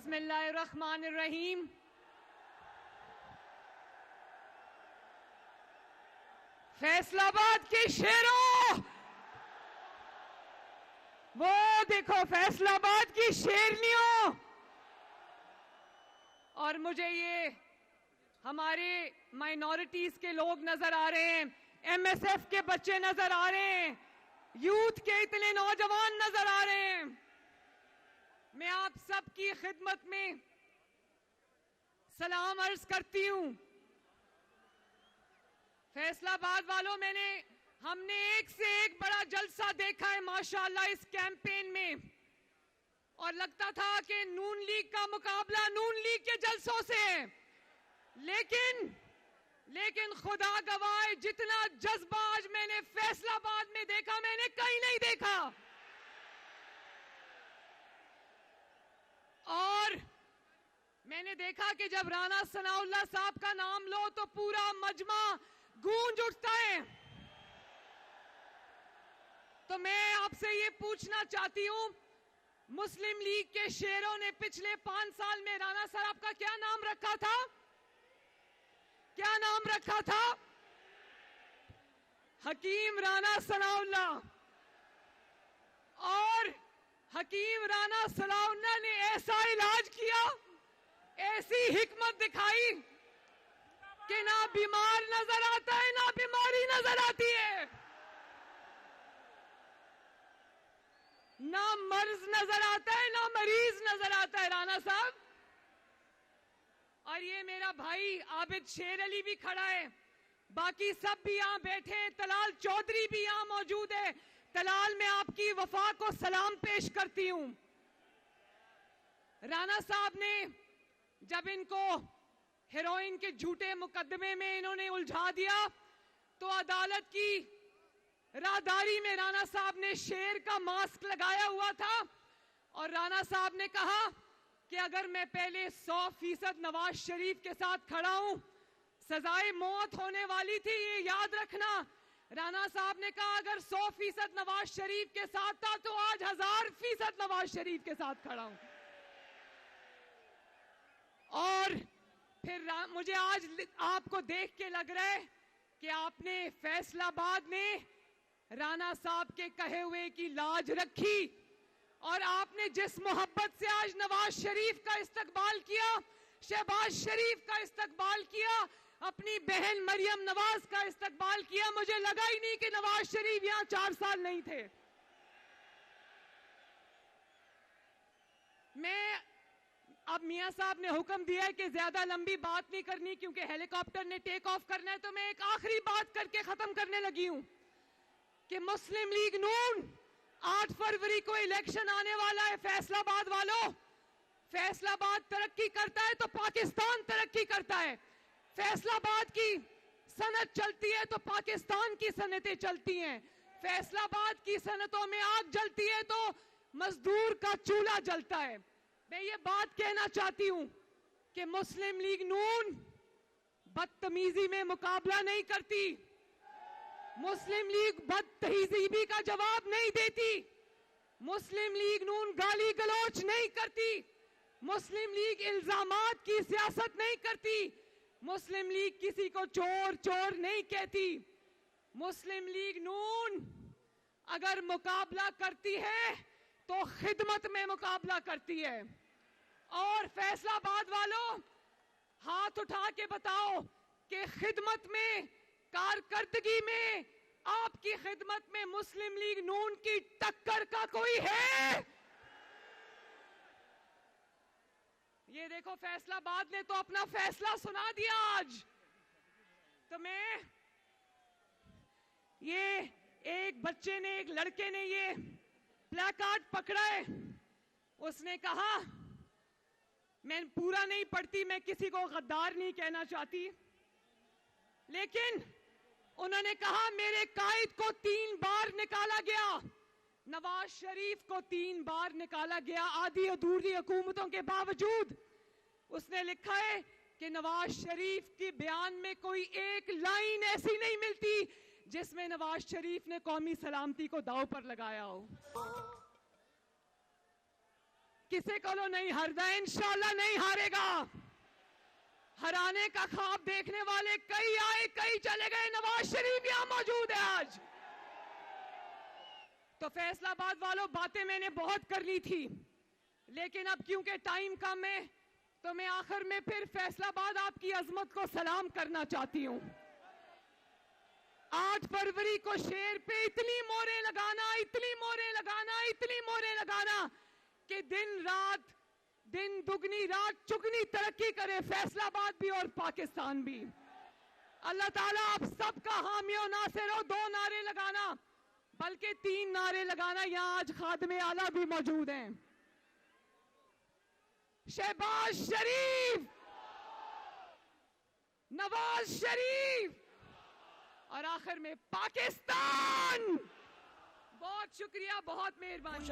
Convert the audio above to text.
बिस्मिल्लाहिर्रहमानिर्रहीम। फैसलाबाद के शेरों, वो देखो फैसलाबाद की शेरनियों। और मुझे ये हमारे माइनॉरिटीज के लोग नजर आ रहे हैं, एमएसएफ के बच्चे नजर आ रहे हैं, यूथ के इतने नौजवान नजर आ रहे हैं। मैं आप सबकी खिदमत में सलाम अर्ज करती हूं। फैसलाबाद वालों, हमने एक से एक बड़ा जलसा देखा है माशाअल्लाह इस कैंपेन में, और लगता था कि नून लीग का मुकाबला नून लीग के जलसों से है। लेकिन खुदा गवाह, जितना जज्बा आज मैंने फैसलाबाद में देखा मैंने कहीं नहीं देखा। और मैंने देखा कि जब राना सनाउल्लाह साहब का नाम लो तो पूरा मजमा गूंज उठता है। तो मैं आपसे ये पूछना चाहती हूं, मुस्लिम लीग के शेरों ने पिछले 5 साल में राना साहब का क्या नाम रखा था? क्या नाम रखा था? हकीम राना सनाउल्लाह। और हकीम राना सनाउल्लाह ने ऐसा इलाज किया, ऐसी हिकमत दिखाई कि ना बीमार नजर आता है ना बीमारी नजर आती है, ना मर्ज नजर आता है ना मरीज नजर आता है राना साहब। और ये मेरा भाई आबिद शेर अली भी खड़ा है, बाकी सब भी यहां बैठे हैं, तलाल चौधरी भी यहां मौजूद है। तलाल, मैं आपकी वफा को सलाम पेश करती हूं। राना साहब ने जब इनको हेरोइन के झूठे मुकदमे में इन्होंने उलझा दिया तो अदालत की राहदारी में राणा साहब ने शेर का मास्क लगाया हुआ था और राणा साहब ने कहा कि अगर मैं पहले 100% नवाज शरीफ के साथ खड़ा हूं, सजाए मौत होने वाली थी, ये याद रखना। राणा साहब ने कहा अगर 100% नवाज शरीफ के साथ था तो आज 1000% नवाज शरीफ के साथ खड़ा हूं। और फिर मुझे आज आपको देख के लग रहा है कि आपने फैसलाबाद में राणा साहब के कहे हुए की लाज रखी और आपने जिस मोहब्बत से आज नवाज शरीफ का इस्तकबाल किया, शहबाज शरीफ का इस्तकबाल किया, अपनी बहन मरियम नवाज का इस्तकबाल किया, मुझे लगा ही नहीं कि नवाज शरीफ यहां 4 साल नहीं थे। अब मियां साहब ने हुक्म दिया है कि ज्यादा लंबी बात नहीं करनी क्योंकि हेलीकॉप्टर ने टेक ऑफ करना है, तो मैं एक आखिरी बात करके खत्म करने लगी हूं कि मुस्लिम लीग नून 8 फरवरी को इलेक्शन आने वाला है। फैसलाबाद वालों, फैसलाबाद तरक्की करता है तो पाकिस्तान तरक्की करता है। फैसलाबाद की सनत चलती है तो पाकिस्तान की सनतें चलती हैं। फैसलाबाद की सनतों में आग जलती है तो मजदूर का चूल्हा जलता है। मैं ये बात कहना चाहती हूं कि मुस्लिम लीग नून बदतमीजी में मुकाबला नहीं करती, मुस्लिम लीग बदतहजीबी का जवाब नहीं देती, मुस्लिम लीग नून गाली गलौच नहीं करती, मुस्लिम लीग इल्जामात की सियासत नहीं करती, मुस्लिम लीग किसी को चोर चोर नहीं कहती। मुस्लिम लीग नून अगर मुकाबला करती है तो खिदमत में मुकाबला करती है। और फैसलाबाद वालों, हाथ उठा के बताओ कि खिदमत में, कारकर्दगी में, आपकी खिदमत में मुस्लिम लीग नून की टक्कर का कोई है? ये देखो फैसलाबाद ने तो अपना फैसला सुना दिया आज। तो मैं ये एक बच्चे ने, एक लड़के ने ये प्लेकार्ड पकड़ा है, उसने कहा, मैं पूरा नहीं पढ़ती, मैं किसी को गद्दार नहीं कहना चाहती, लेकिन उन्होंने कहा मेरे कायद को 3 बार निकाला गया, नवाज शरीफ को 3 बार निकाला गया आधी अधूरी हुकूमतों के बावजूद। उसने लिखा है कि नवाज शरीफ के बयान में कोई एक लाइन ऐसी नहीं मिलती जिसमें नवाज शरीफ ने कौमी सलामती को दांव पर लगाया हो। किसी को नहीं हारदा, इंशाल्लाह नहीं हारेगा। हराने का ख्वाब देखने वाले कई आए कई चले गए, नवाज शरीफ यहां मौजूद है आज। तो फैसलाबाद वालों, बातें मैंने बहुत कर ली थी, लेकिन अब क्योंकि टाइम कम है तो मैं आखिर में फिर फैसलाबाद आपकी अजमत को सलाम करना चाहती हूं। 8 फरवरी को शेर पे इतनी मोहरें लगाना, इतनी मोहरें लगाना, इतनी मोहरें लगाना कि दिन दुगनी रात चुगनी तरक्की करे फैसलाबाद भी और पाकिस्तान भी। अल्लाह ताला आप सबका हामी और नासिर हो। 2 नारे लगाना, बल्कि 3 नारे लगाना। यहां आज खादमे आला भी मौजूद हैं। शहबाज शरीफ, नवाज शरीफ और आखिर में पाकिस्तान। बहुत शुक्रिया, बहुत मेहरबानी।